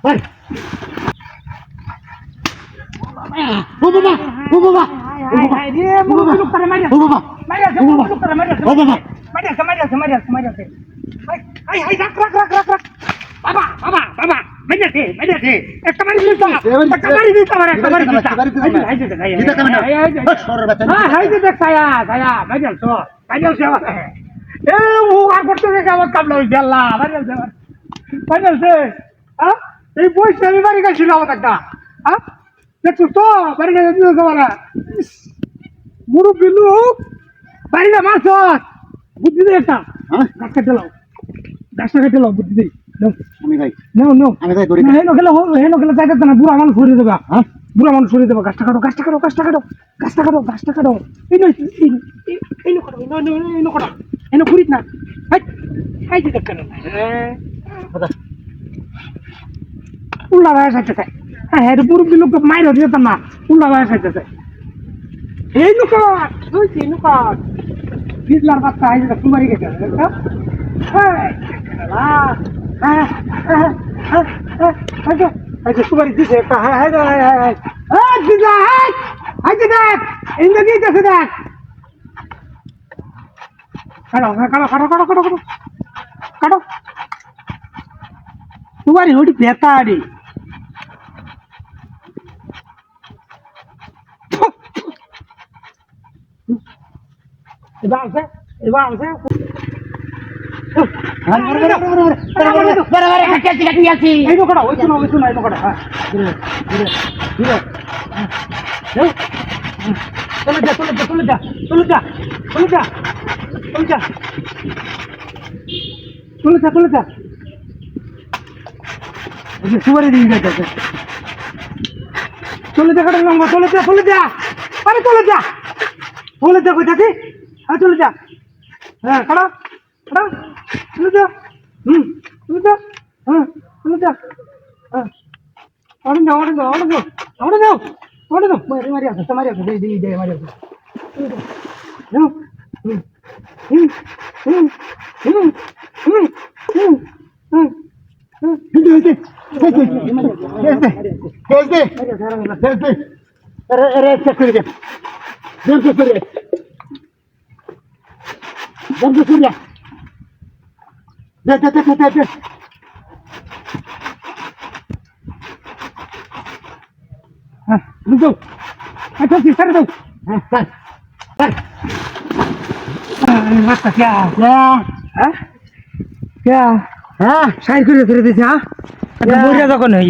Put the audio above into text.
ভাই ও বাবা ও বাবা হাই রে মুরুব্বি লোক করে মারিয়া ও বাবা মারিয়া মুরুব্বি লোক করে মারিয়া ও বাবা মারিয়া হাই হাই রাখ বাবা একটা মারি দিতা হাই যে দেখ ছায়া মারিয়া তো মারিয়া সেবা এ ও আর করতে দেখে আমার কামলা হইছে আল্লাহ মারিয়া সে হ্যাঁ এই বয়সে আমি বাড়ি গেছিল আমার একটা হ্যাঁ দেখছো তো বাড়ি গেছে তোমার মুরব্বি লোক বাড়িতে মাছ বুদ্ধি দে একটা গাছটা কেটে লাও বুদ্ধি দে আমি ভাই নাও আমি ভাই ধরি হেনো খেলে যাইতে না বুড়া মানুষ সরিয়ে দেবা বুড়া মানুষ সরিয়ে দেবা গাছটা কাটো এই কাটো এনো করিস না হাই দিতে কেন উল্লা ভাই সাইতেছে হ্যাঁ মুরব্বি লোক মাইর দিতাম না উল্লা ভাই সাইতেছে এই নুকাট বিজলার বাচ্চা আই যেটা কুমারি গেছে কুমারি দিছে একটা দেখ ইন্দ্র দিতেছে দেখ কাটো কুমারি ওটি বেতাড়ি এবার আছে এই নোকটা ওই শোনা এই নোকটা হ্যাঁ চলে যা সুপারি দিয়ে যাচ্ছে চলে যা কাটা লম্বা চলে যা আরে চলে যা কই থাকি হ্যাঁ চলে যা হ্যাঁ কাটা চলে যা চলে যা হ্যাঁ চলে যা হ্যাঁ অড়ে যাও মারি আসো দে মারি আসো যাও সাইড করে ছেড়ে দিয়েছে হ্যাঁ মরিয়া যখন হই